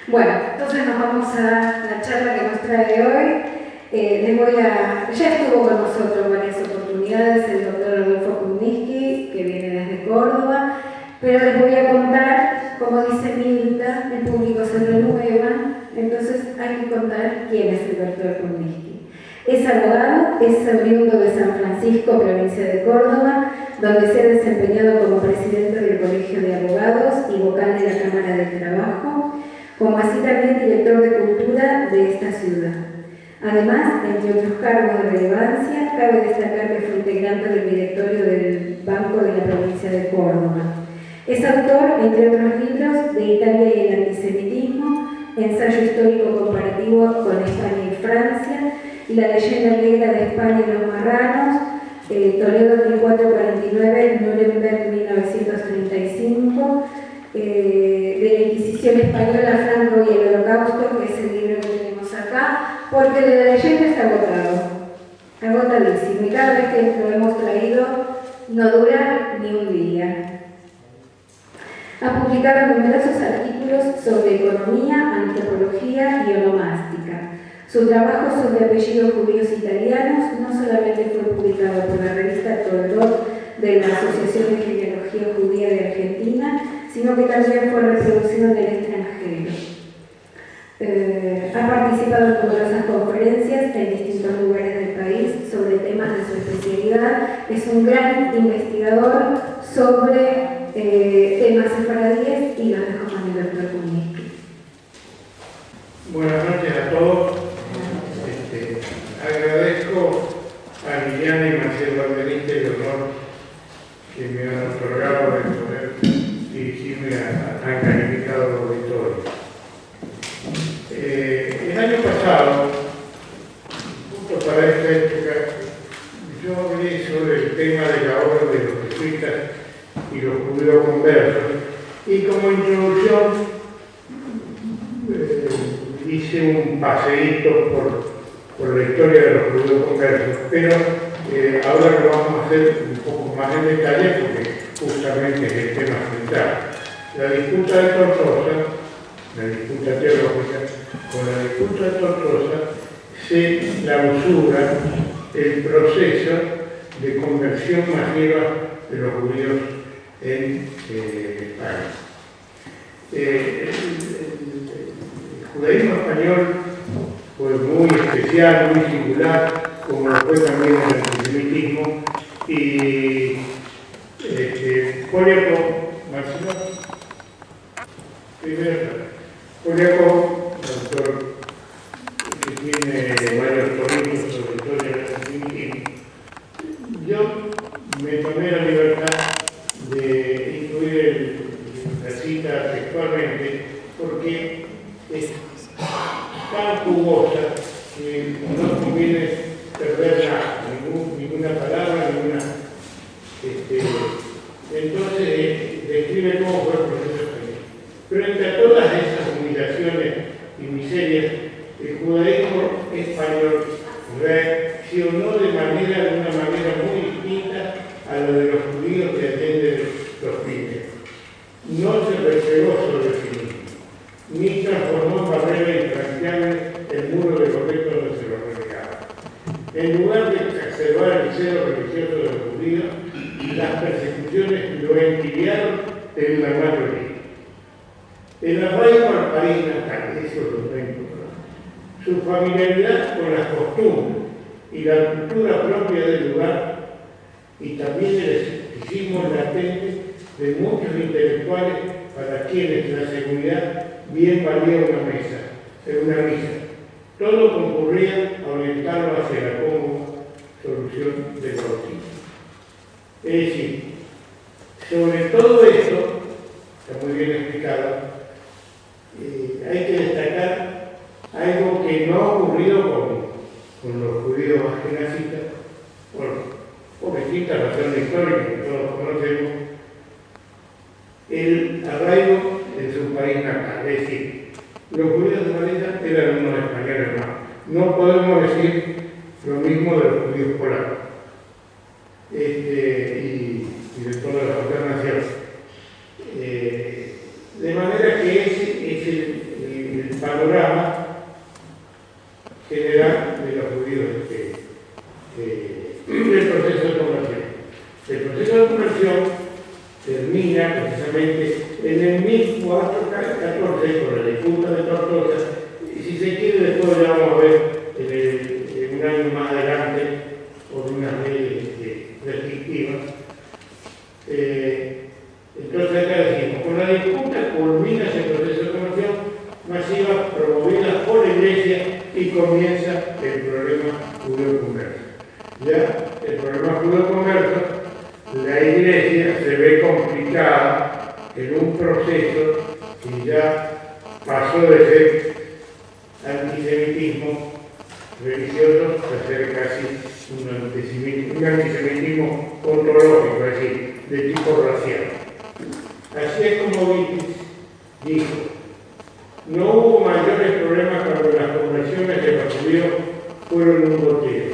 Bueno, entonces nos vamos a la charla que nos trae hoy. Ya estuvo con nosotros en varias oportunidades el doctor Adolfo Kundinski, que viene desde Córdoba, pero les voy a contar, como dice Mirta, el público se renueva, entonces hay que contar quién es el doctor Kundinski. Es abogado, es oriundo de San Francisco, provincia de Córdoba, donde se ha desempeñado como presidente del Colegio de Abogados y vocal de la Cámara del Trabajo, como así también director de Cultura de esta ciudad. Además, entre otros cargos de relevancia, cabe destacar que fue integrante del directorio del Banco de la provincia de Córdoba. Es autor, entre otros libros, de Italia y el antisemitismo, ensayo histórico comparativo con España y Francia, y la leyenda negra de España y los marranos, Toledo 1449, Nuremberg 1935, de la Inquisición Española, Franco y el Holocausto, que es el libro que tenemos acá, porque de la leyenda está agotadísimo, y cada vez que lo hemos traído no dura ni un día. Ha publicado numerosos artículos sobre economía, antropología y onomástica. Su trabajo sobre apellidos judíos italianos no solamente fue publicado por la revista Toldot de la Asociación de Genealogía Judía de Argentina, sino que también fue reproducido en el extranjero. Ha participado en numerosas conferencias en distintos lugares del país sobre temas de su especialidad. Es un gran investigador sobre temas sefaradíes y los dejo con el doctor Kundinski. Buenas noches a todos. Agradezco a Liliana y Marcelo Alberiste el honor que me han otorgado de poder dirigirme a tan calificado auditorio. El año pasado, justo para esta época, yo hablé sobre el tema del ahorro de los jesuitas y los judíos conversos, y como introducción hice un paseíto por la historia de los judíos conversos, pero ahora lo vamos a hacer un poco más en detalle porque justamente es el tema central. La disputa de Tortosa, la disputa teológica, con la disputa de Tortosa se clausura el proceso de conversión masiva de los judíos en España. El judaísmo español fue muy especial, muy singular, como lo fue también el antisemitismo, y Poliaco, Marcelo, primero, Poliaco, doctor que tiene varios tomos sobre historia del antisemitismo, yo me tomé la libertad de incluir la cita textualmente porque es tan jugosa que no conviene perder ninguna palabra, entonces describe cómo fue el proceso español. Pero entre todas esas humillaciones y miserias, el judaísmo español reaccionó de una manera muy distinta a la de los judíos que atienden los fines. No se replegó sobre sí mismo, ni transformó en barrera infranqueable el muro de Loreto donde se lo relegaba. En lugar de exacerbar el celo religioso de los judíos, las persecuciones lo entibiaron en la mayoría. El arraigo al país natal, eso es lo que importante. Su familiaridad con las costumbres y la cultura propia del lugar, y también el escepticismo latente de muchos intelectuales para quienes la seguridad bien valía una misa. Todo concurría a orientarlo hacia la cómoda solución del bautismo. Es decir, sobre todo esto, está muy bien explicado, hay que destacar algo que no ha ocurrido con los judíos askenazistas, por distintas razones históricas que todos conocemos, el arraigo en su país natal. Es decir, los judíos de Valencia eran unos españoles más. No podemos decir lo mismo de los judíos polacos y de todas las otras naciones. De manera que ese es el 1414, con la disputa de Tortosa, y si se quiere después ya vamos a ver en un año más adelante, por unas leyes restrictivas. Entonces acá decimos, con la disputa culmina ese proceso de conversión masiva promovida por la Iglesia y comienza el problema judeo-converso. Ya el problema judeo-converso, la Iglesia se ve complicada en un proceso que ya pasó de ser antisemitismo religioso a ser casi un antisemitismo ontológico, es decir, de tipo racial. Así es como Wittig dijo, no hubo mayores problemas cuando las conversiones de los judíos fueron un goteo,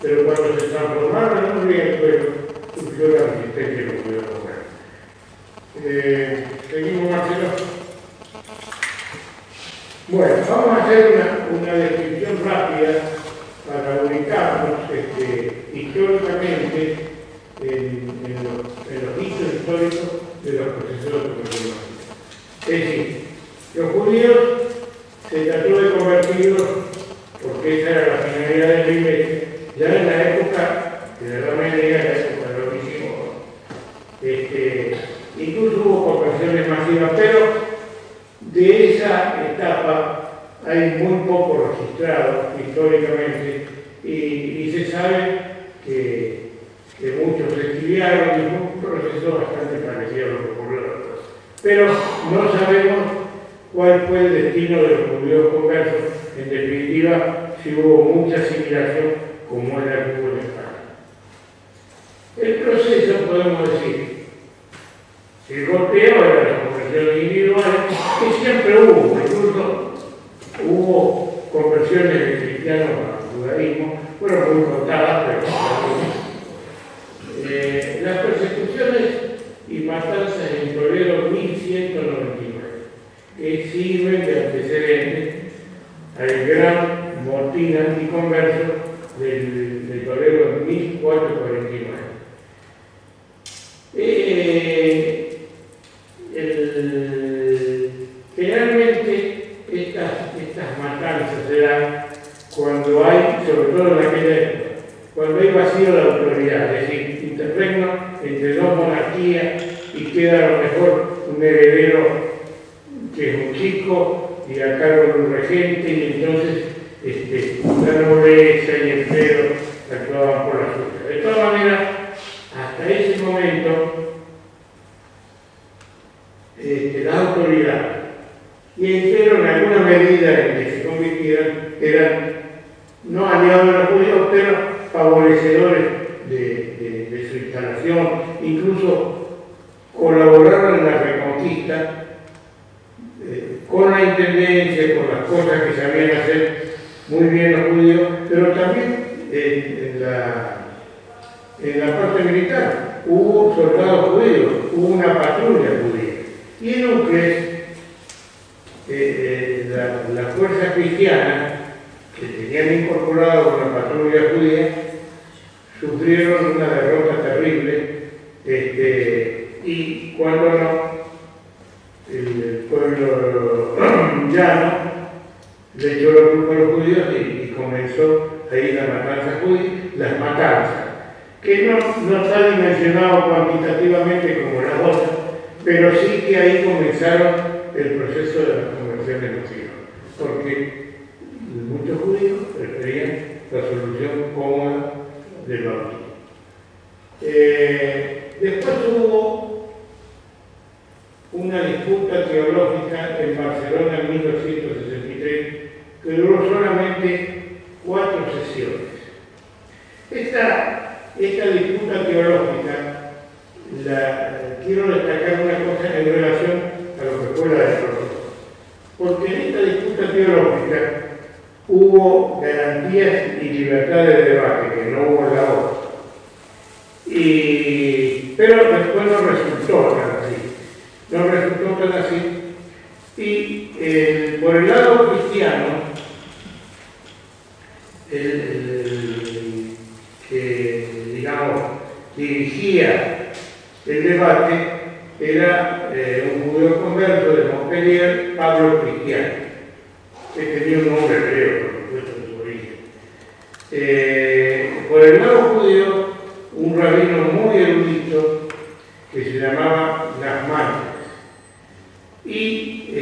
pero cuando se transformaron en un riachuelo, surgió la resistencia de los judíos conversos. Seguimos, Marcelo. Bueno, vamos a hacer una descripción rápida para ubicarnos históricamente en los hitos históricos de los procesos de conversión. Es decir, los judíos se trató de convertirlos, porque esa era la finalidad de la Iglesia, ya en la época de la Edad Media, en la época de los visigodos. Incluso hubo conversiones masivas, pero de esa etapa hay muy poco registrado históricamente y se sabe que muchos se exiliaron y fue un proceso bastante parecido a lo que ocurrió después. Pero no sabemos cuál fue el destino de los judíos conversos. En definitiva, si hubo mucha asimilación como es la que hubo en España. El proceso, podemos decir, el goteo era la conversión individual, que siempre hubo, incluso hubo conversiones de cristianos al judaísmo, fueron muy contadas, pero las persecuciones y matanzas en Toledo 1199, que sirven de antecedente al gran motín anticonverso del Toledo en 1449. Generalmente estas matanzas se dan cuando hay, sobre todo en aquella época, cuando hay vacío de autoridad, es decir, interregno entre dos monarquías y queda a lo mejor un heredero que es un chico y a cargo de un regente, y entonces la nobleza y el clero actuaban por la suya. De todas maneras, hasta ese momento, la autoridad y el clero en alguna medida en que se convirtieran eran no aliados de los judíos, pero favorecedores de su instalación, incluso colaboraron en la reconquista con la intendencia, con las cosas que sabían hacer muy bien los judíos, pero también en la parte militar hubo soldados judíos, hubo una patrulla judía. Y en Ucles, la fuerza cristiana, que tenían incorporado una patrulla judía, sufrieron una derrota terrible, y cuando no, el pueblo llano le echó la culpa a los judíos y comenzó ahí las matanzas, que no está dimensionado cuantitativamente como las otras, pero sí que ahí comenzaron el proceso de las conversiones masivas, porque muchos judíos preferían la solución cómoda del bautismo. Después hubo una disputa teológica en Barcelona en 1963 que duró solamente 4 sesiones. Esta disputa teológica, quiero destacar una cosa en relación a lo que fue la de Tortosa, porque en esta disputa teológica hubo garantías y libertad de debate, que no hubo la otra. Pero después no resultó tan así. Y por el lado cristiano, que, digamos, dirigía el debate era un judío converso Gamaliel Pablo Cristiano, que tenía un nombre hebreo, por supuesto, en su origen. Por el lado judío, un rabino muy erudito que se llamaba Nachman. Y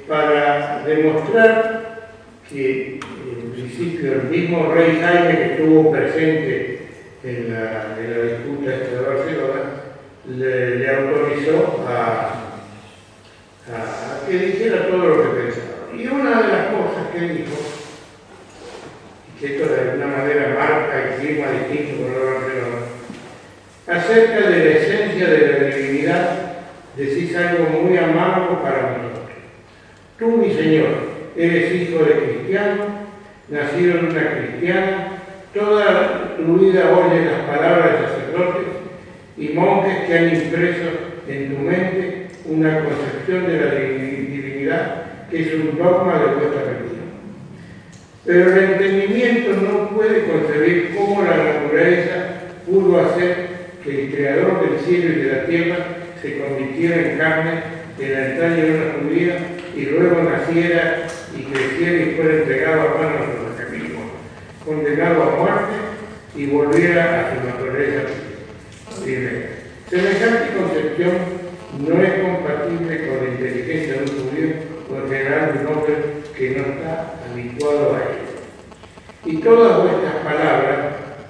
para demostrar que en principio el mismo rey Jaime que estuvo presente en la disputa de Barcelona le autorizó a que dijera todo lo que pensaba. Y una de las cosas que dijo, que esto de alguna manera marca el clima distinto con la Barcelona, acerca de la esencia de la divinidad, decís algo muy amargo para nosotros. Tú, mi Señor, eres hijo de cristiano, nacido en una cristiana, toda tu vida oye las palabras de sacerdotes y monjes que han impreso en tu mente una concepción de la divinidad que es un dogma de vuestra religión. Pero el entendimiento no puede concebir cómo la naturaleza pudo hacer que el creador del cielo y de la tierra se convirtiera en carne en la entraña de una judía y luego naciera y creciera y fuera entregado a manos de los enemigos, condenado a muerte y volviera a su naturaleza primera. Semejante concepción no es compatible con la inteligencia de un judío o en general de un hombre que no está habituado a ello. Y todas vuestras palabras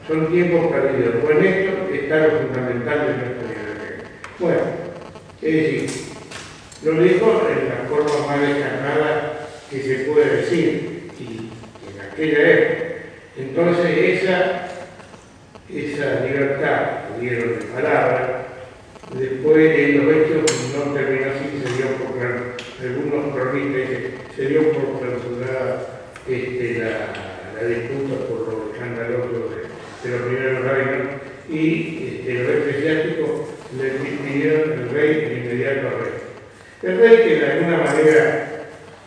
son tiempos perdidos, pues en esto está lo fundamental de nuestra vida. Bueno, es decir, lo dijo en la forma más descarnada que se puede decir, y en aquella época. Entonces esa libertad que dieron de palabras, después en los hechos no terminó así, se dio por algunos cronistas se dio por clausurada la disputa por lo escandaloso de los primeros reinos y los eclesiásticos le pidieron al rey de inmediato al rey. El rey, que de alguna manera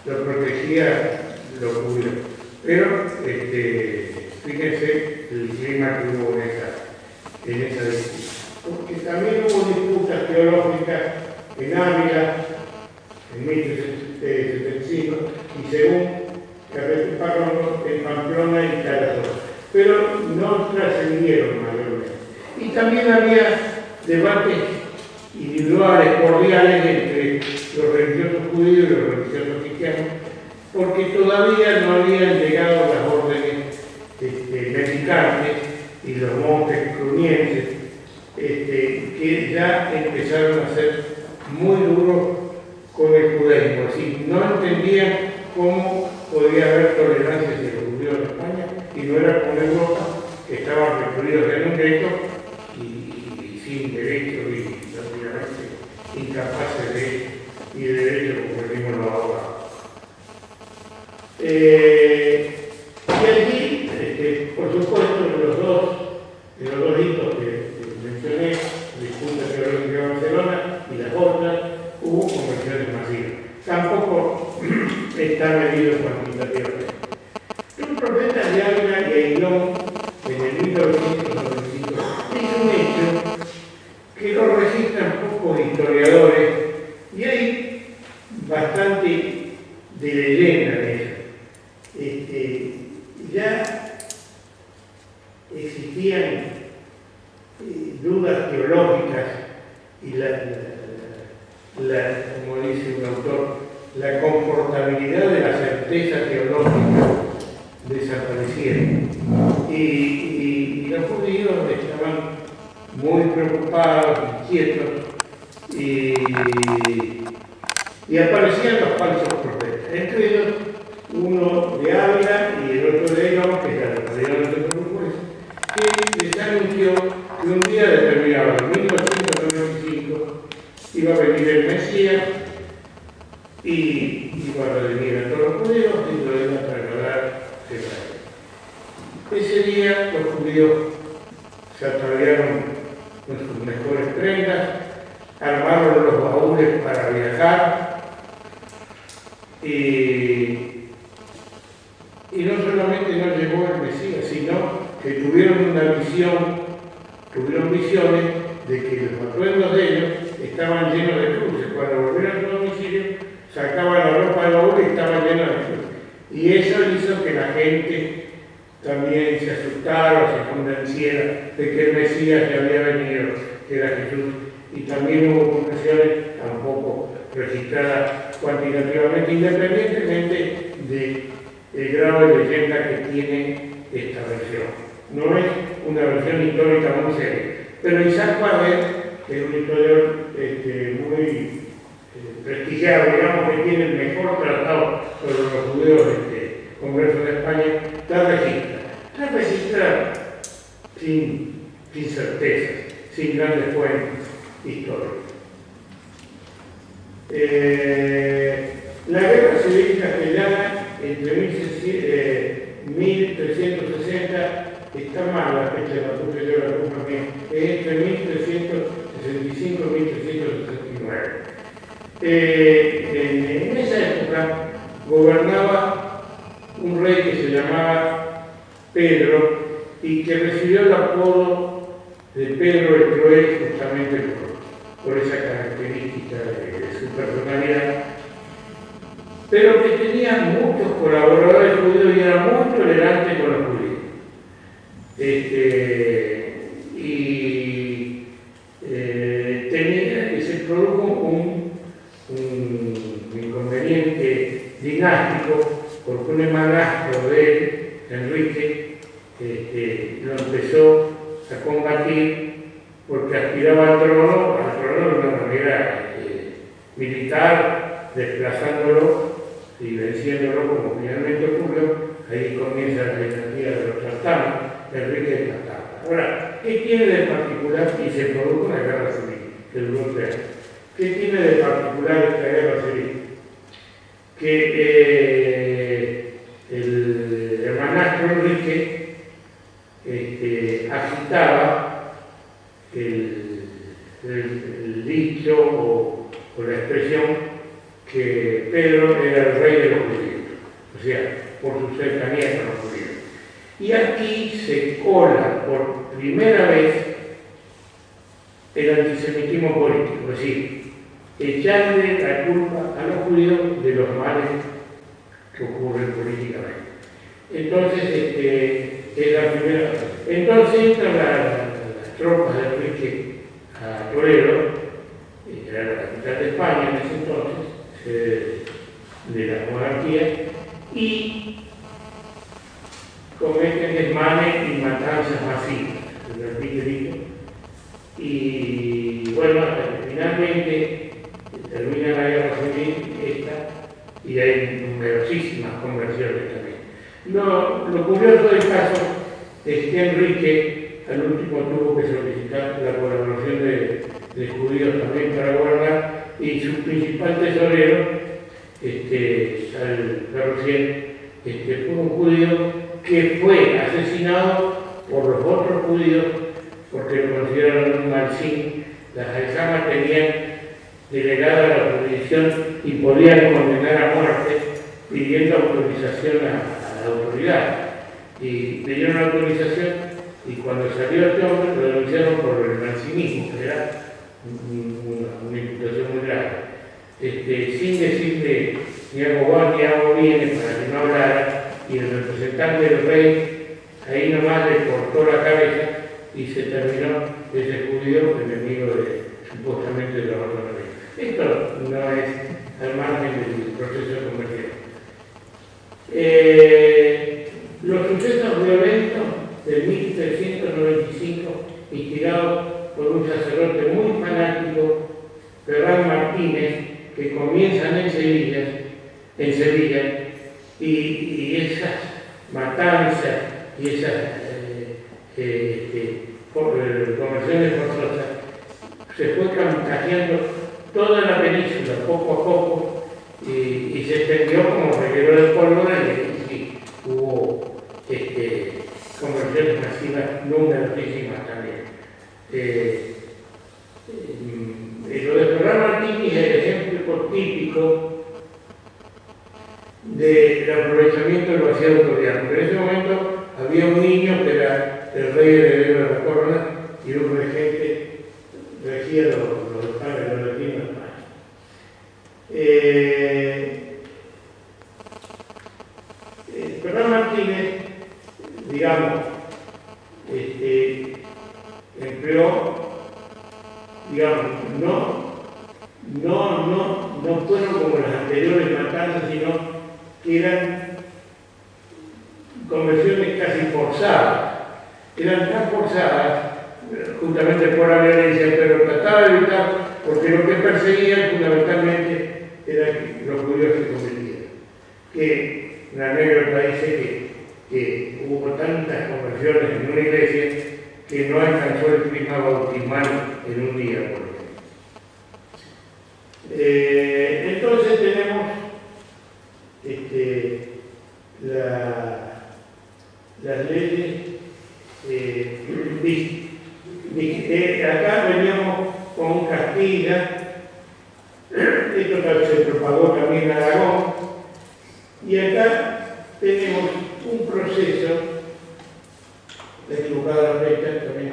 lo protegía, lo cubrió. Pero fíjense el clima que hubo en esa disputa. Porque también hubo disputas teológicas en Ávila, en 1375, y según Carreto en Pamplona y Tarazona. Pero no trascendieron mayormente. Y también había debates individuales, cordiales entre los religiosos judíos y los religiosos cristianos, porque todavía no habían llegado las órdenes mexicanas y los monjes clunienses, que ya empezaron a ser muy duros con el judaísmo. Es decir, no entendían cómo podía haber tolerancia hacia los judíos en España y no era con Europa, que estaban recluidos en un gueto y sin derechos y prácticamente incapaces de derechos como el mismo los abogados. Y allí, por supuesto, de los dos hitos que mencioné, disputa teológica de Barcelona y las otras, hubo conversiones masivas. Tampoco está medido cuantitativamente. Un profeta de Ávila y Ailón, en el 1995, dice un hecho que lo registran pocos historiadores y hay bastante de leyenda en eso. Ya existían dudas teológicas y como dice un autor, la confortabilidad de la certeza teológica desaparecieron. Y los judíos estaban muy preocupados, inquietos, y aparecían los falsos profetas. Entre ellos, uno de Ávila y el otro de Ailón, que es la localidad de los jueces, que les anunció que un día determinado, en 1995, iba a venir el Mesías y iba a redimir a todos los judíos y lo iba a trasladar a Israel. Ese día los judíos se ataviaron con sus mejores prendas, armaron los baúles para viajar y no solamente no llegó el Mesías, sino que tuvieron visiones de que los atuendos de ellos estaban llenos de cruces. Cuando volvieron a su domicilio, sacaba la ropa del baúl y estaba llena de judíos. Y eso hizo que la gente también se asustara o se convenciera de que el Mesías ya había venido, que era Jesús. Y también hubo conversiones, tampoco registradas cuantitativamente, independientemente del grado de leyenda que tiene esta versión. No es una versión histórica muy seria, pero Isaac Barret, que es un historiador muy prestigiado, digamos que tiene el mejor tratado sobre los judíos del Congreso de España, la registra sin certezas, sin grandes fuentes históricas. La guerra civil castellana entre 1360, está mal la fecha de la puse yo la culpa mía, es entre 1365 y 1369. En esa época gobernaba un rey que se llamaba Pedro y que recibió el apodo de Pedro el Cruel justamente por esa característica de su personalidad, pero que tenía muchos colaboradores judíos y era muy tolerante con los judíos. Se produjo un inconveniente dinástico porque un hermanastro de él, Enrique, lo empezó a combatir porque aspiraba al trono de una manera militar, desplazándolo y venciéndolo como finalmente ocurrió. Ahí comienza la dinastía de los Tartanos, Enrique de Tartano. Ahora, ¿qué tiene de particular? Y se produjo una guerra civil, que duró 3 años. ¿Qué tiene de particular esta guerra civil? Que el hermanastro Enrique agitaba el dicho o la expresión que Pedro era el rey de los judíos, o sea, por su cercanía con los judíos. Y aquí se cola por primera vez el antisemitismo político, es decir, echarle la culpa a los judíos de los males que ocurren políticamente. Entonces, es la primera vez. Entonces entran las tropas de Enrique a Toledo, que era la capital de España en ese entonces, de la monarquía, y cometen desmanes y matanzas masivas, repite dicho. Y bueno, finalmente termina la guerra civil esta y hay numerosísimas conversiones también. Lo curioso del caso es que Enrique al último tuvo que solicitar la colaboración de judíos también para gobernar, y su principal tesorero, fue un judío que fue asesinado por los otros judíos porque lo consideraron un malsín. Las alzamas tenían delegada la jurisdicción y podían condenar a muerte pidiendo autorización a la autoridad. Y le dieron autorización, y cuando salió este hombre lo denunciaron por el malsinismo, que era una imputación muy grave. Sin decirle ni hago va ni hago viene para que no hablara, y el representante del rey ahí nomás le cortó la cabeza y se terminó ese judío enemigo supuestamente de la otra rey. Esto no es al margen del proceso de conversión. Los sucesos violentos de 1395, inspirados por un sacerdote muy fanático, Ferran Martínez, que comienzan en Sevilla, y esas matanzas y esas conversiones forzosas se fue contagiando toda la península poco a poco y se extendió como reguero de pólvora, y sí, hubo conversiones masivas numerosísimas también. Lo de Ferran Martínez es el ejemplo típico del aprovechamiento del vacío autorial, porque en ese momento había un niño que era el rey heredero de la corona y un regente regía los padres, los destinos de España. digamos, empleó, digamos, no fueron como las anteriores matanzas, sino que eran conversiones casi forzadas. Eran tan forzadas, justamente por la violencia, pero trataba de evitar, porque lo que perseguían fundamentalmente era que los judíos se convirtieran. Que una anécdota dice que hubo tantas conversiones en una iglesia que no alcanzó el clima bautismal en un día, por ejemplo. Entonces tenemos las leyes. Acá veníamos con Castilla, esto se propagó también en Aragón, y acá tenemos un proceso, equivocada la fecha también,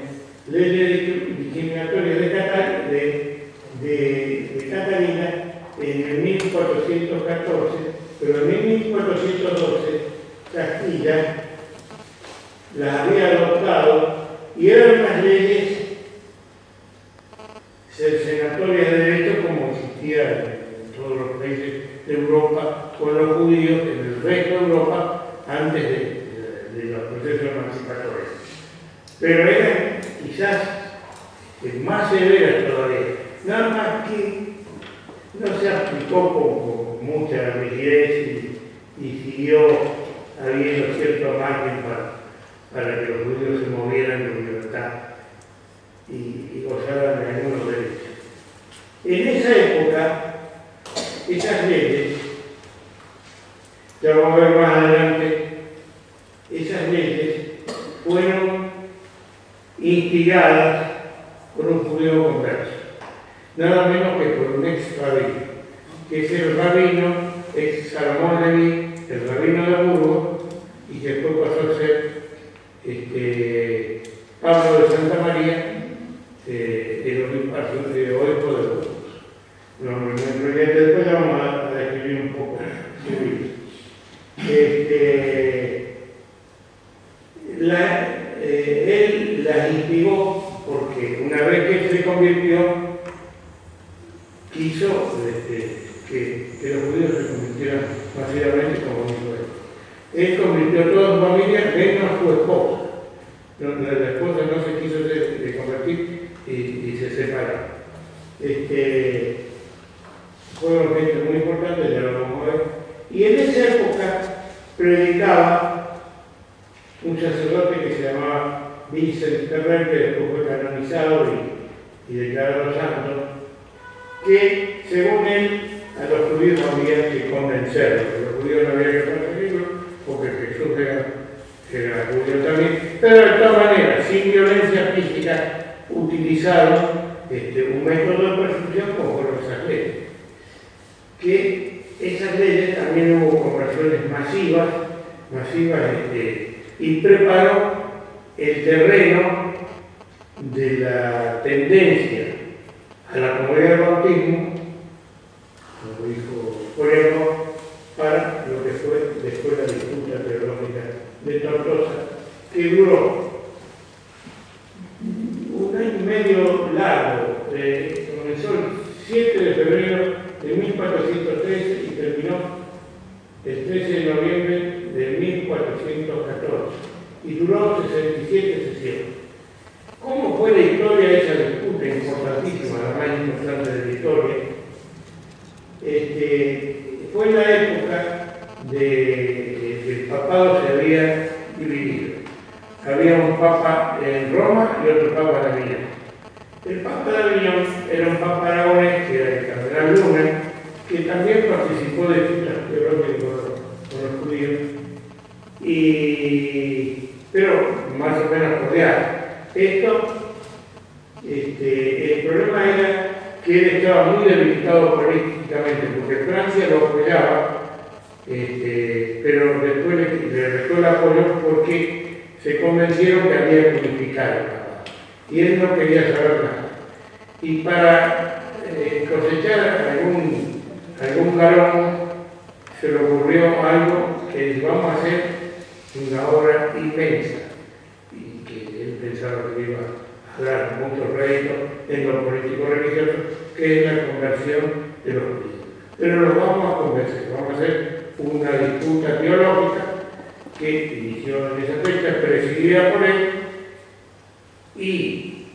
leyes discriminatorias de Catalina en el 1414, pero en el 1412 Castilla las había adoptado y eran unas leyes cercenatorias de derechos como existían en todos los países de Europa con los judíos en el resto de Europa antes de los procesos emancipatorios. Pero eran quizás más severas todavía, nada más que no se aplicó con mucha rigidez y siguió habiendo cierto margen para que los judíos se movieran con libertad y gozaran de algunos derechos. En esa época, esas leyes, ya vamos a ver más adelante, esas leyes fueron instigadas por un judío converso, nada menos que por un ex rabino, que es el rabino ex Salomón Leví, el rabino de Burgos, y que después pasó a ser Pablo de Santa María, el obispo de Burgos. Después vamos a describir un poco su vida. Él las instigó porque una vez que se convirtió, quiso que los judíos se convirtieran masivamente como hizo él. Él convirtió a toda su familia, menos a su esposa. La esposa no se quiso convertir y se separaron. Fueron gente muy importante, ya lo vamos a ver. Y en esa época predicaba un sacerdote que se llamaba Vincent Ferrer, que después fue canonizado y declarado santo, que según él a los judíos había que convencerlos, que los judíos no había que perseguirlos, porque Jesús era judío también, pero de todas maneras, sin violencia física, utilizaron un método de persecución como fueron esas leyes. Que esas leyes también hubo conversiones masivas y preparó el terreno de la tendencia a la comunidad del bautismo, como dijo Poremo, para lo que fue después la disputa teológica de Tortosa, que duró un año y medio largo, comenzó el 7 de febrero de 1413 y terminó el 13 de noviembre de 1414 y duró 67 sesiones. ¿Cómo fue la historia de esa disputa importantísima, la más importante de la historia? Fue en la época que el papado se había dividido. Había un papa en Roma y otro papa en Aviñón. El papa de Aviñón era un papa aragonés, que era el cardenal Luna, que también participó de disputas teológicas con los judíos, pero más o menos cordial. El problema era que él estaba muy debilitado políticamente, porque Francia lo apoyaba, pero después le restó el apoyo porque se convencieron que había que unificar el papado. Y él no quería saber nada. Y para cosechar algún galón, se le ocurrió algo que vamos a hacer una obra inmensa. pensaba que iba a dar mucho rédito en lo político religioso, que es la conversión de los judíos. Pero los vamos a convencer, vamos a hacer una disputa teológica que inició en esa fecha, presidida por él y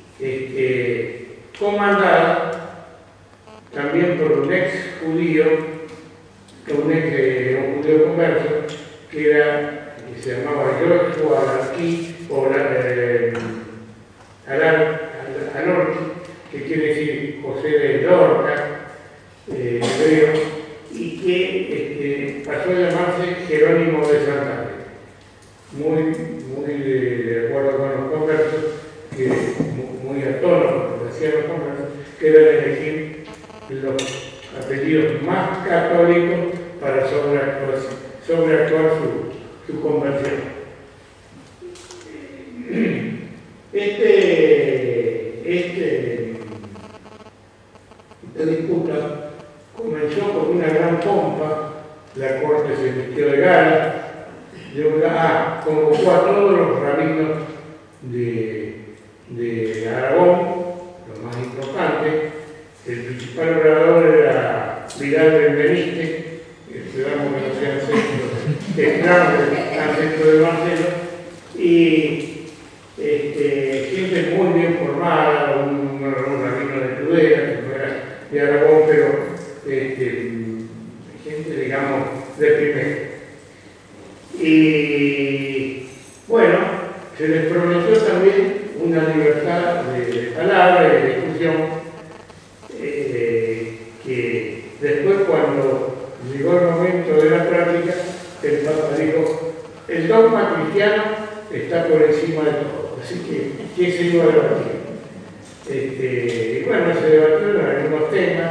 comandada también por un ex judío, un judío converso, que se llamaba Joshua Alarquí, o Alorqui, que quiere decir José de Lorca, hebreo, y que pasó a llamarse Jerónimo de Santa Fe. Muy de acuerdo con los conversos, muy a tono con lo que hacían los conversos, que era elegir los apellidos más católicos para sobreactuar su conversión. Esta disputa comenzó con una gran pompa. La corte se vistió de gala, convocó a todos los rabinos de Aragón, los más importantes. El principal orador era Vidal Benveniste, esperamos que no sea ancestro de Marcelo, y gente muy bien formada, un rabino de Tudela, que no era de Aragón, pero gente, digamos, de primera. Y bueno, se les prometió también una libertad de palabra y de discusión, que después, cuando llegó el momento de la práctica, el Papa dijo: el dogma cristiano está por encima de todo. Así que, ¿qué se iba a debatir? Y bueno, se debatió los mismos temas,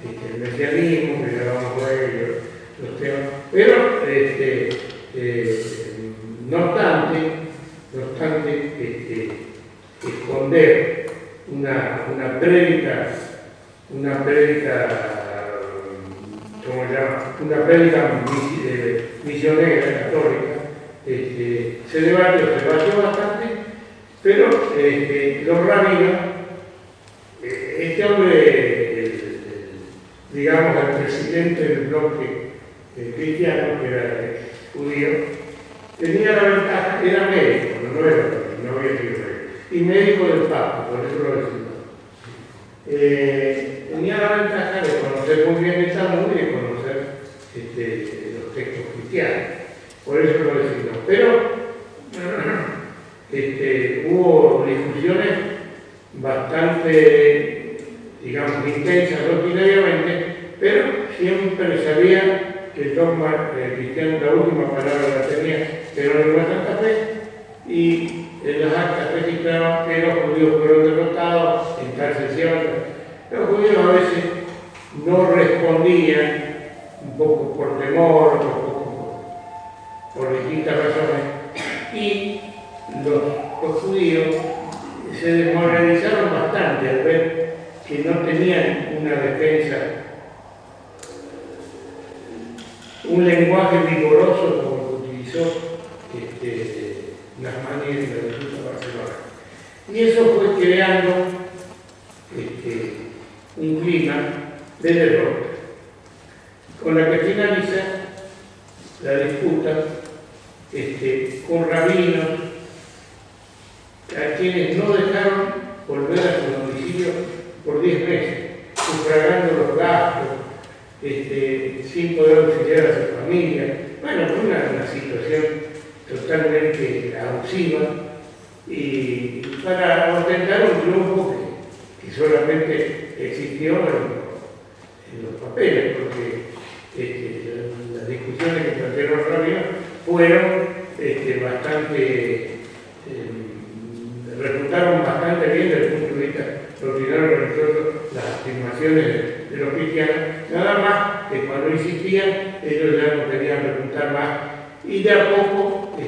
el mesianismo, que ya vamos a ver los temas, pero no obstante, esconder una prédica, ¿cómo se llama? Una prédica misionera católica, se debatió bastante, pero los rabinos, este hombre, digamos, el presidente del bloque cristiano, que era judío, tenía la ventaja, era médico, no había sido médico, y médico del Papa, por eso lo decimos. Tenía la ventaja de conocer muy bien el Talmud y de conocer los textos cristianos, por eso lo decimos. Pero hubo discusiones bastante, digamos, intensas doctrinariamente, pero siempre sabía que el dogma cristiano, la última palabra la tenía Jerónimo de Santa Fe, y en las actas registraban que los judíos fueron derrotados en tal sesión. Los judíos a veces no respondían, un poco por temor, un poco por distintas razones, y los judíos se desmoralizaron bastante al ver que no tenían una defensa, un lenguaje vigoroso como lo utilizó Nasmani en la disputa de Barcelona. Y eso fue creando un clima de derrota, con la que finaliza la disputa con rabinos a quienes no dejaron volver a su domicilio por 10 meses, sufragando los gastos, sin poder auxiliar a su familia. Bueno, fue una situación totalmente abusiva, y para ostentar un triunfo que solamente existió en los papeles, porque las discusiones que plantearon los rabinos fueron bastante, resultaron bastante bien desde el punto de vista doctrinario religioso, las afirmaciones de los cristianos, nada más que cuando insistían, ellos ya no querían preguntar más, y de a poco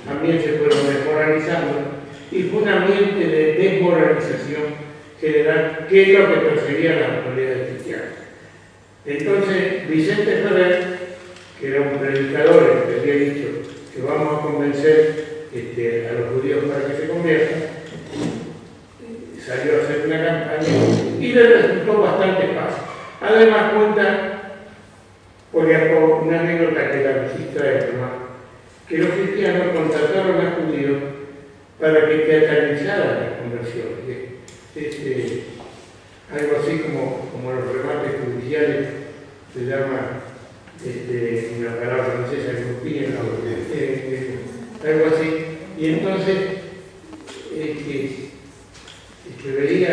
también se fueron desmoralizando, y fue un ambiente de desmoralización general, que es lo que perseguían las autoridades cristianas. Entonces, Vicente Ferrer, que era un predicador que había dicho que vamos a convencer a los judíos para que se conviertan, le resultó bastante fácil. Además cuenta, por una anécdota que la registra él, que los cristianos contrataron a judíos para que teatralizaran las conversiones. Algo así como los remates judiciales, se llama una palabra francesa, algo así. Y entonces, que veía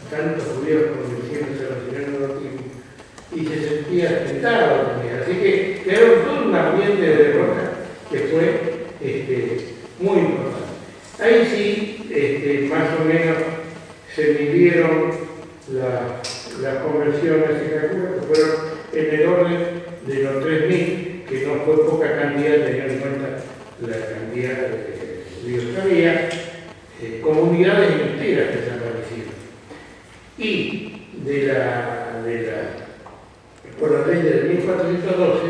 tantos judíos convirtiéndose al Señor y se sentía tentado también. Así que crearon todo un ambiente de derrota que fue muy importante. Ahí sí, más o menos se midieron las conversiones, se calcula que fueron en el orden de los 3.000, que no fue poca cantidad, teniendo en cuenta la cantidad de judíos que había, comunidades enteras desaparecieron. Y por la ley de 1412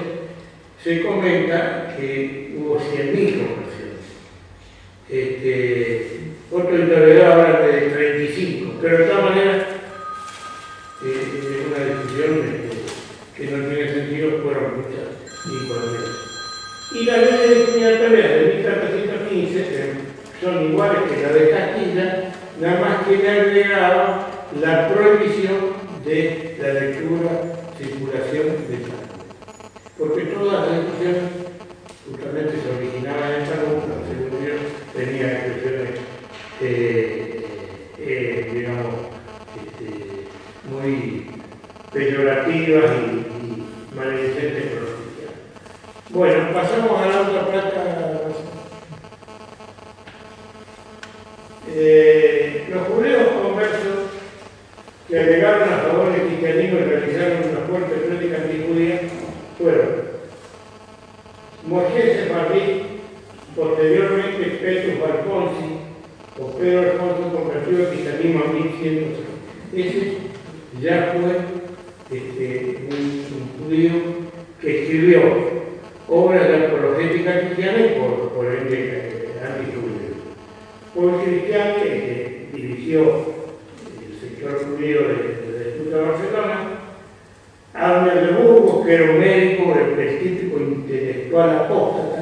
se comenta que hubo 100.000 conversiones. Otro historiador habla de 35, pero de todas maneras es una discusión que no tiene sentido, fueron muchas y por menos. Y la ley de discriminatoria de 1415 son iguales que la de Castilla, nada más que le agregaba la prohibición de la lectura, circulación de Talmud. Porque todas las discusiones justamente se originaban en Talmud, pero según Dios tenían expresiones, digamos, muy peyorativas y maledicentes por los cristianos. Bueno, pasamos a la otra placa. Los judíos conversos que alegaron a favor del cristianismo y realizaron una fuerte crítica antijudía fueron Moisés Sefardí, posteriormente Petrus Alfonsi, o Pedro Alfonso, convertido al cristianismo en 1106. Ese ya fue un judío que escribió obras de apologética cristiana y por ende antijudío. Paul Cristian, que dirigió el sector judío de Instituto de Barcelona, Abner de Burgos, que era un médico, el típico intelectual apóstata,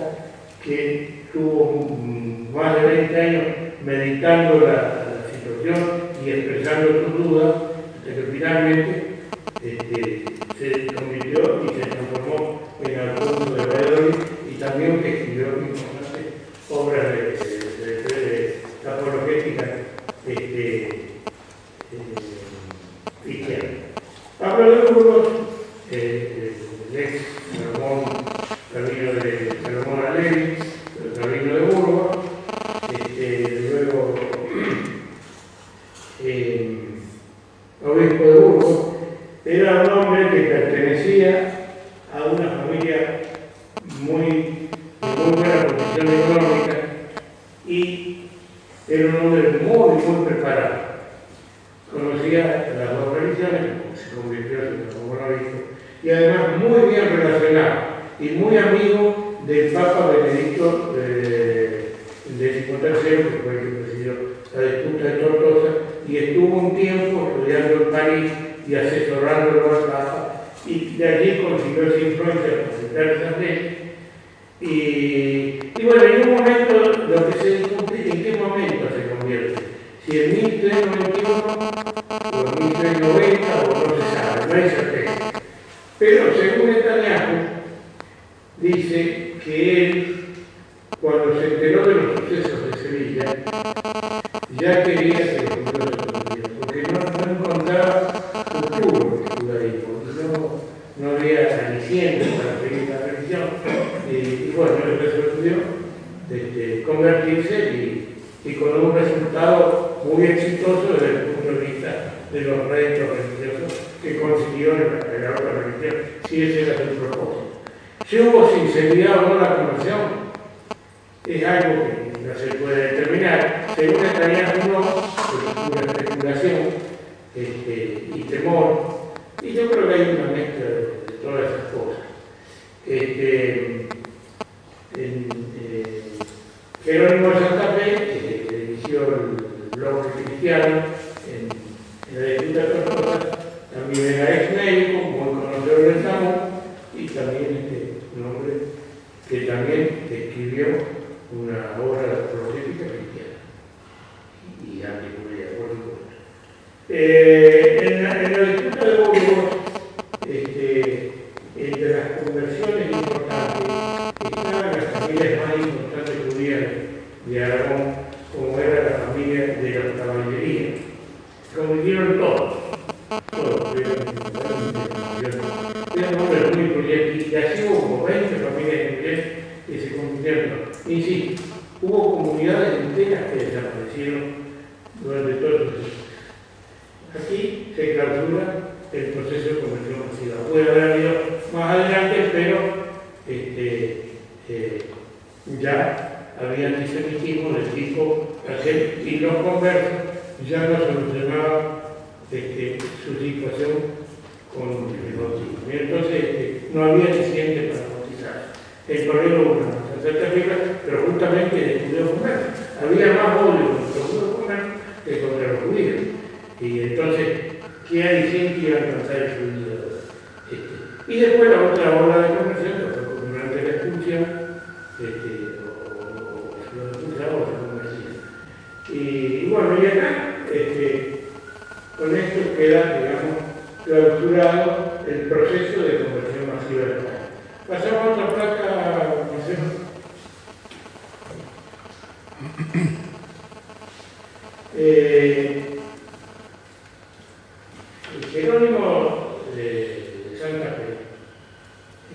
que tuvo más de 20 años meditando la situación y expresando sus dudas, hasta que finalmente se convirtió y se transformó en Alfonso de Valladolid, y también que escribió importantes obras de apologética cristiana. Pablo de Burgos, el ex Salomón Alevi, el rabino de Burgos, luego obispo de Burgos, era un hombre que pertenecía a una familia de muy buena posición económica y era un hombre muy preparado. Conocía las dos religiones, se convirtió en obispo, y además muy bien relacionado y muy amigo del Papa Benedicto XIII, que fue el que presidió la disputa de Tortosa, y estuvo un tiempo estudiando en París y asesorándolo al Papa, y de allí consiguió esa influencia para aceptar esas leyes. Y bueno, en un momento lo que se discute, ¿en qué momento se convierte? Si en 1391 o en 1390 o no se sabe, no hay certeza. Pero según Netanyahu, dice que él, cuando se enteró de los sucesos de Sevilla, ya quería que los judíos se convirtieran, porque no encontraba futuro en el judaísmo, no había aliciente para seguir la religión, y bueno, él resolvió convertirse y con un resultado muy exitoso desde el punto de vista de los réditos religiosos que consiguió en la otra religión, si ese era su propósito. Si hubo sinceridad o no la conversión, es algo que no se puede determinar. Según Netanyahu, no, es una especulación y temor, y yo creo que hay una mezcla de todas esas cosas. Jerónimo de Santa Fe, que dirigió el bloque cristiano en la disputa también un hombre que también escribió una obra profética cristiana y antijudia, por supuesto. En la disputa de Burgos, entre las conversiones importantes estaban las familias más importantes judías de Aragón, como era la familia de la caballería. Convirtieron todos, eran hombres muy influyentes, y así hubo como 20 familias influyentes que se convirtieron. Insisto, hubo comunidades enteras que desaparecieron durante todos los años. Aquí se clausura el proceso de conversión masiva. Puede haber habido más adelante, pero ya había antisemitismo del tipo aquel, y los conversos ya no solucionaban su situación con el bautismo. Y entonces no había suficiente para bautizar. El problema hubo una masacre terrible, pero justamente de judíos conversos. Había más odio contra los judíos conversos que contra los judíos. Y entonces, ¿qué aliciente iba a alcanzar el judío? Y después la otra ola de conversión, que fue durante la expulsión, o los expulsados se convertían. Y bueno, y acá, con esto queda, digamos, clausurado el proceso de conversión masiva de España. Pasamos a otra placa, Marcelo. Jerónimo de Santa Fe,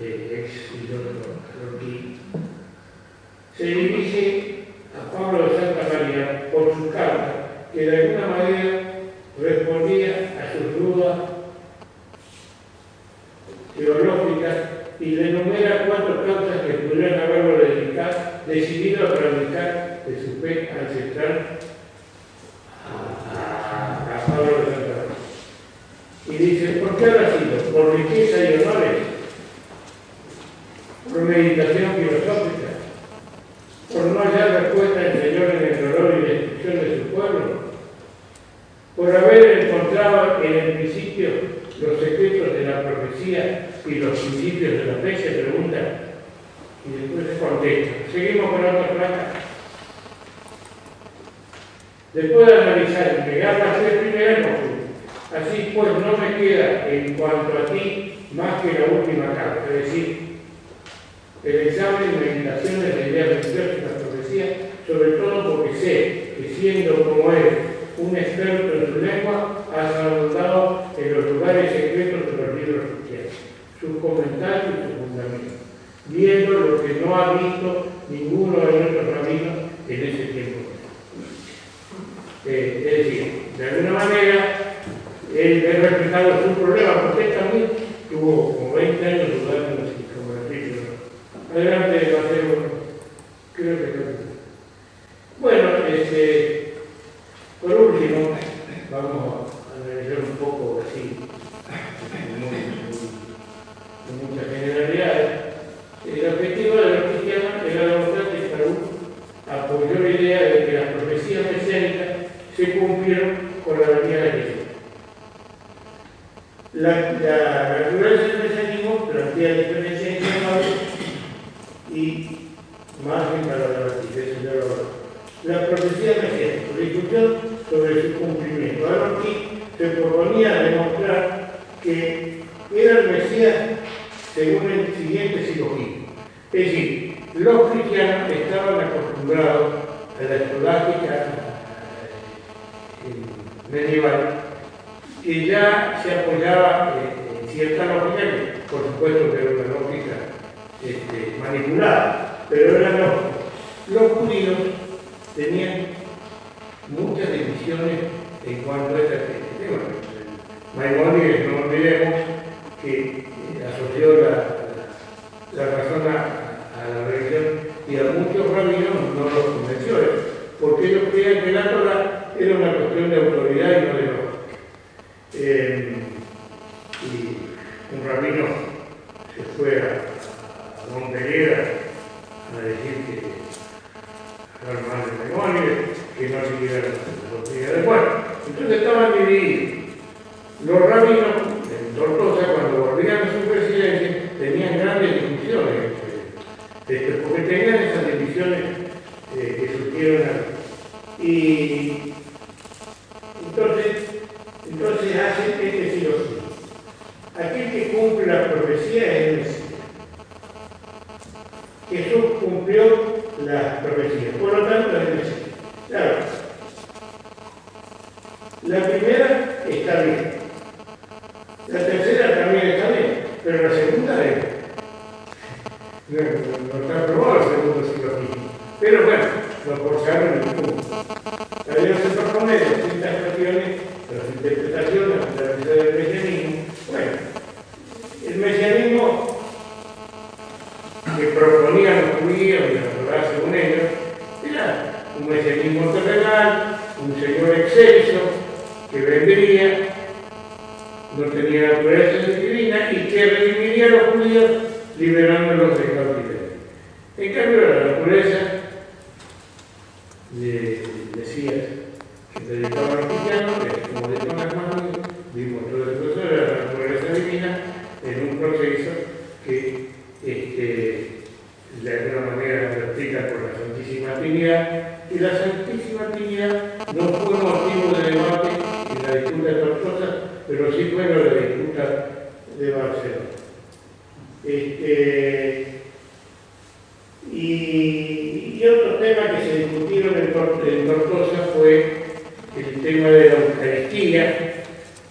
ex filósofo, se dirige a Pablo de Santa María por su carta, que de alguna manera respondía a sus dudas teológicas y le enumera 4 causas que pudieran haberlo decidido a predicar de su fe ancestral a Pablo de Santa María. Y dice, ¿por qué habrá sido? ¿Por riqueza y honores? ¿Por meditación filosófica? ¿Por no hallar respuesta del Señor en el dolor y destrucción de su pueblo? ¿Por haber encontrado en el principio los secretos de la profecía y los principios de la fe? Se pregunta y después se contesta. Seguimos con otra placa. Después de analizar y negar la fe primera, no. Así pues, no me queda en cuanto a ti más que la última carta, es decir, el examen y meditaciones de ideas religiosas y la profecía, sobre todo porque sé que siendo como eres un experto en su lengua, has ahondado en los lugares secretos de los libros cristianos, sus comentarios y sus fundamentos, viendo lo que no ha visto ninguno de nuestros rabinos en ese tiempo. Es decir, de alguna manera, él ha reflejado su problema, porque él también tuvo como 20 años dudando como el título. Adelante, Mateo, creo que no. Bueno, por último, vamos a analizar un poco así, con muchas generalidades. El objetivo de los cristianos era demostrar que Perú apoyó la idea de que las profecías mesiánicas se cumplieron con la venida de Jesús. La naturaleza del mesianismo plantea diferencias individuales y margen para debatir. La profecía mesiánica, la discusión sobre su cumplimiento. Ahora aquí se proponía demostrar que era el Mesías según el siguiente silogismo. Es decir, los cristianos estaban acostumbrados a la escolástica medieval, que ya se apoyaba en cierta lógica, que por supuesto que era una lógica manipulada, pero era lógica. Los judíos tenían muchas divisiones en cuanto a este tema. Maimónides, no olvidemos que asoció la razón a la religión, y a muchos rabinos no los convenció, porque ellos creían que la Torá era una cuestión de autoridad y no de lógica. Y un rabino se fue a Montevideo a decir que era mal de Maimónides, que no siguiera la doctrina de Juan. Entonces estaban divididos. Los rabinos en Tortosa, cuando volvían a su presidencia, tenían gran Jesús cumplió las profecías, por lo tanto es Mesías. Claro, la primera está bien, la tercera también está bien, pero la segunda es. No está aprobado el segundo silogismo. Pero bueno, lo forzaron en el punto. También se propone distintas cuestiones, las interpretaciones, la realidad del mesianismo. Bueno, el mesianismo que proponían los judíos y la Torá según ellos era un mesianismo terrenal, un señor excelso que vendría, no tenía naturaleza divina y que redimiría a los judíos liberándolos del cautiverio. En cambio, la naturaleza de Mesías, que predicaba a los cristianos, como de Tomás Mann, vimos todo el proceso de la naturaleza divina en un proceso que de alguna manera lo explica por la Santísima Trinidad, y la Santísima Trinidad no fue motivo de debate en la disputa de Tortosa, pero sí fue en la disputa de Barcelona. Y otro tema que se discutieron en Tortosa fue el tema de la Eucaristía,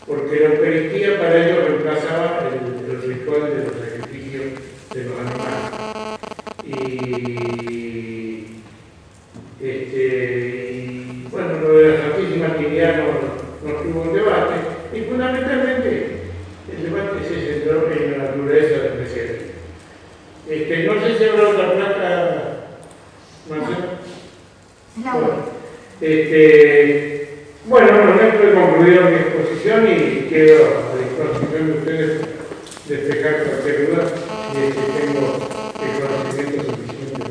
porque la Eucaristía para ellos reemplazaba el ritual de los sacrificios de los animales. Y bueno, lo de la Santísima Trinidad no tuvo un debate, y fundamentalmente el debate se centró en la naturaleza del mesianismo. No sé si habrá otra placa, Marcelo. Bueno, con esto he concluido mi exposición y quedo a disposición de ustedes despejar cualquier duda y tengo el conocimiento suficiente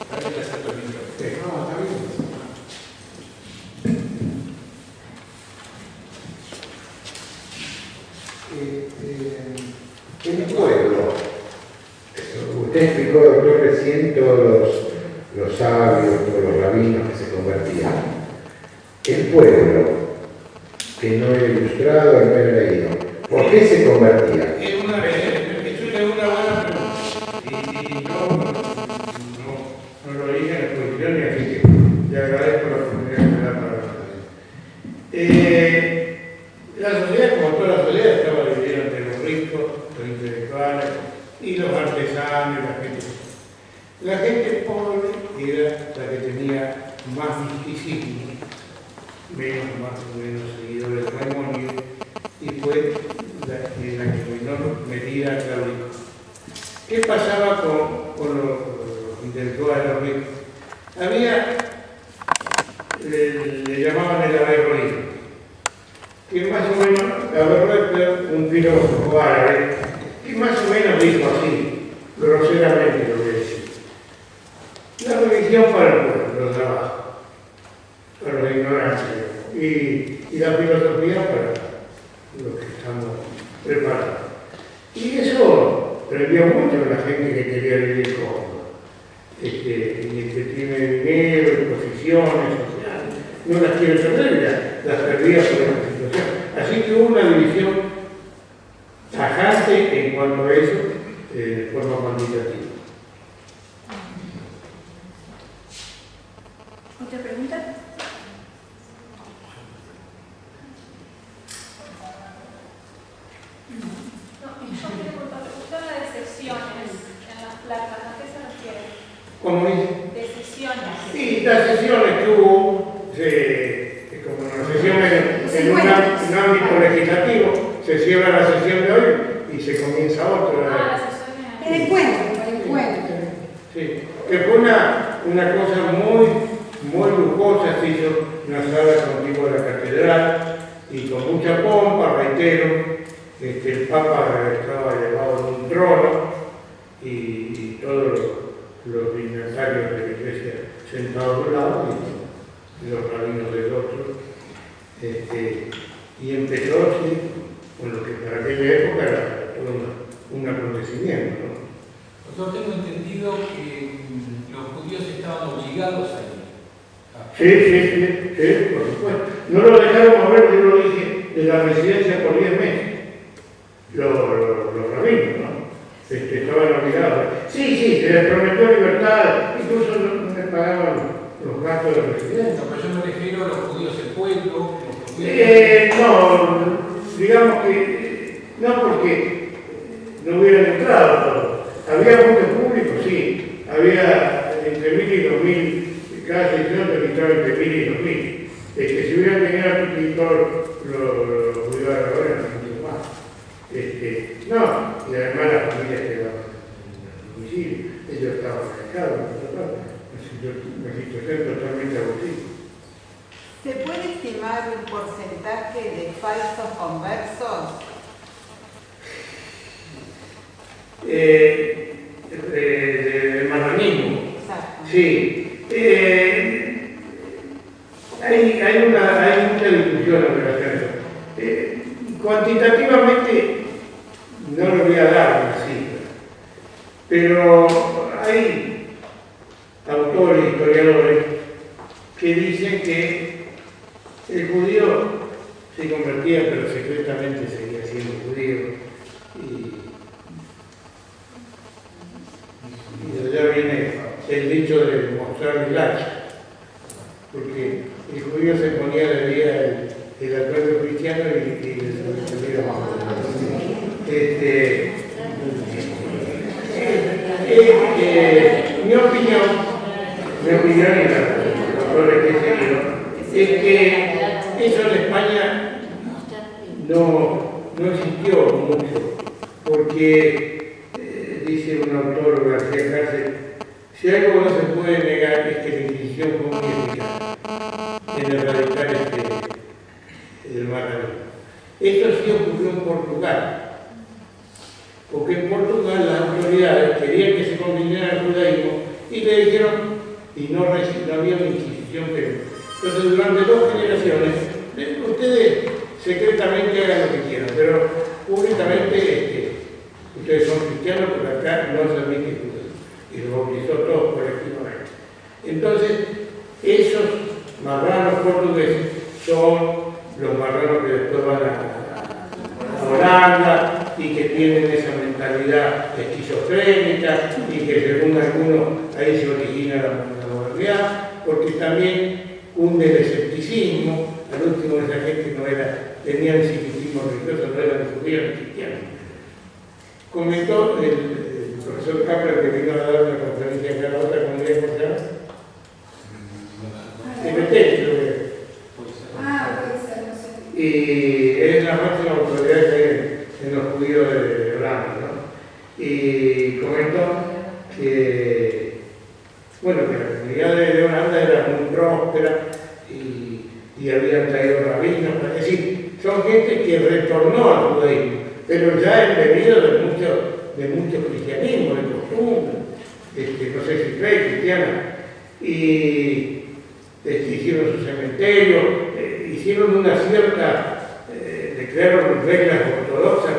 para hacer tu libro. No, está bien. El pueblo, usted explicó, doctor, recién todos los sabios, todos los rabinos que se convertían. El pueblo, que no era ilustrado, no era leído, ¿por qué se convertía? Eso es una buena pregunta. Y no lo dije en la exposición, y así que le agradezco la oportunidad que me da para hablar. La sociedad, como toda la sociedad, estaba dividida entre los ricos, los intelectuales y los artesanos y la gente. La gente pobre era la que tenía más misticismo, más o menos seguidores del demonio, y fue la que terminó metida a Claudio. ¿Qué pasaba con los intelectuales de los ricos? Había, le llamaban el Averroísmo, que más o menos, Averroes fue un filósofo árabe, que más o menos dijo así, groseramente lo que decía. La religión para el pueblo, los de abajo, para los ignorantes, y la filosofía para los que estamos preparados. Y eso prendió mucho a la gente que quería vivir cómodo, y que tiene dinero, posiciones sociales, no las quiere perder, las perdía por esta situación. Así que hubo una división tajante en cuanto a eso, de forma cuantitativa. ¿Otra pregunta? No, yo quiero preguntar, usted habla de sesiones en las placas, ¿a qué se refiere? ¿Cómo dice? De sesiones. Y las sesiones que hubo, como una sesión en un ámbito legislativo, se cierra la sesión de hoy y se comienza otra. Las sesiones. El encuentro. Sí, que fue una cosa muy lujosa, se hizo una sala contigua a la catedral y con mucha pompa, reitero, el Papa estaba elevado en un trono y todos los dignatarios de la Iglesia sentados de un lado y los rabinos del otro. Y empezó así, con lo que para aquella época era todo un acontecimiento, ¿no? Doctor, tengo entendido que los judíos estaban obligados a ir. Sí, por supuesto. No lo dejaron mover, yo lo dije, de la residencia por 10 meses. Los rabinos, ¿no? estaban obligados. Sí, se les prometió libertad, incluso no les pagaban los gastos de residencia. No, pero yo me refiero a los judíos del pueblo, los judíos... No, digamos que no, porque no hubieran entrado todos. Había muchos públicos, sí. Había entre 1.000 y 2.000, cada sección registraba entre 1.000 y 2.000. Si hubieran tenido agricultor, los judíos ahora eran mucho más. No, y además las familias quedaban en domicilio. Ellos estaban alejados, una situación totalmente abusiva. ¿Se puede estimar un porcentaje de falsos conversos? De marranismo. Exacto. Sí. Hay mucha discusión en relación a eso. Cuantitativamente no le voy a dar una cifra, pero hay autores, historiadores, que dicen que el judío se convertía, pero secretamente seguía siendo judío. Y de allá viene el dicho de mostrar el hacha, porque el judío se ponía de día el atuendo cristiano y se mira más. Mi opinión y los autores que he seguido, es que eso en España no existió mucho, porque dice un autor, García Cárcel, si algo no se puede negar es que la Inquisición fue muy eficaz en erradicar el marranismo. Esto sí ocurrió en Portugal, porque en Portugal las autoridades querían que se condenara el judaísmo y le dijeron, y no había una Inquisición, pero entonces durante 2 generaciones, ustedes secretamente hagan lo que quieran, pero públicamente ustedes son cristianos, pero acá no se admite judaísmo. Y los bautizó todos colectivamente. Entonces, esos marranos portugueses son los marranos que después van a Holanda y que tienen esa mentalidad esquizofrénica y que según algunos ahí se origina la modernidad, porque también cunde el escepticismo. Al último esa gente tenía el psiquismo religioso, no eran judíos ni cristianos. Comentó el profesor Capra, que vino a dar una conferencia en la otra comunidad social. Y es la máxima autoridad que hay en los judíos de Holanda, ¿no? Y comentó que, bueno, que la comunidad de Holanda era muy próspera y habían traído rabinos, es decir, son gente que retornó al judaísmo, pero ya embebido de mucho cristianismo, de costumbre, no sé si fe cristiana, y hicieron su cementerio, hicieron una cierta, declararon reglas ortodoxas,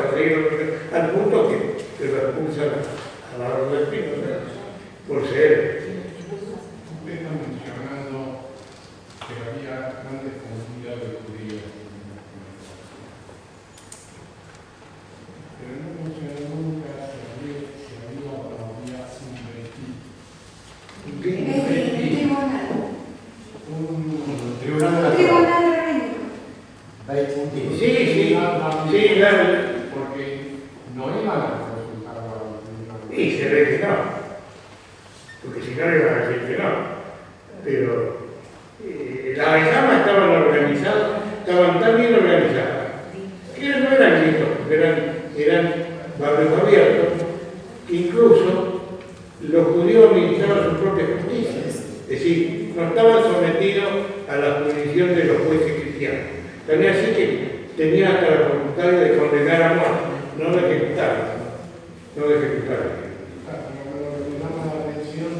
al punto que lo expulsan a la orden del Espíritu, por ser. Usted está mencionando que había grandes comunidades de judíos, pero no mencionó nunca si había o no había un Tribunal rabínico. Sí, claro. porque no iban a consultar a la Y se ve que no, porque si no le iban a decir que no. Pero las ajamas estaban organizadas, estaban tan bien organizadas, que no eran listos, eran barrios abiertos, que incluso los judíos administraban su propia justicia, es decir, no estaban sometidos a la jurisdicción de los jueces cristianos. También así que tenía hasta la facultad de condenar a muerte, no de ejecutar. No de ejecutar. Lo que me llama la atención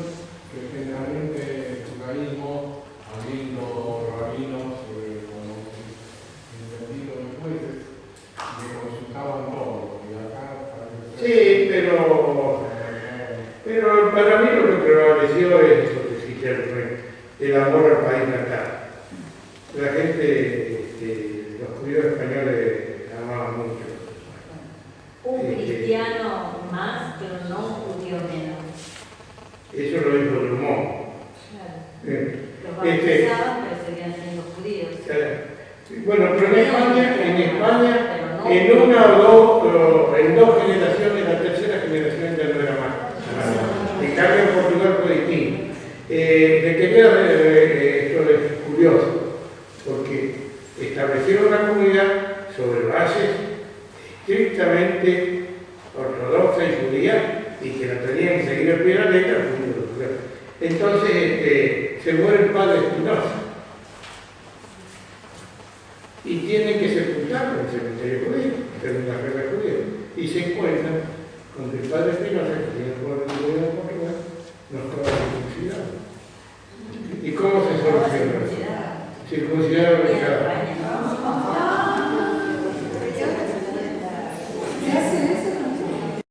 que generalmente el judaísmo, habiendo rabinos como entendido de jueces, le consultaban todo. Y acá parece Sí, pero para mí lo que prevaleció es eso que sí, el amor al país natal. La gente, los judíos españoles amaban mucho. Un cristiano más que Eso lo dijo Dumont. Los bautizaban, pero seguían siendo judíos. Bueno, pero en España, en una o dos, en dos generaciones, la tercera generación ya no era más. En cambio, en Portugal fue distinto. Esto es curioso, porque establecieron una comunidad sobre bases estrictamente ortodoxa y judía, y que la tenían que seguir al pie de la letra. Entonces se muere el padre Espinosa y tienen que sepultarlo en el cementerio judío, según la regla judía, y se encuentran con que el padre Espinosa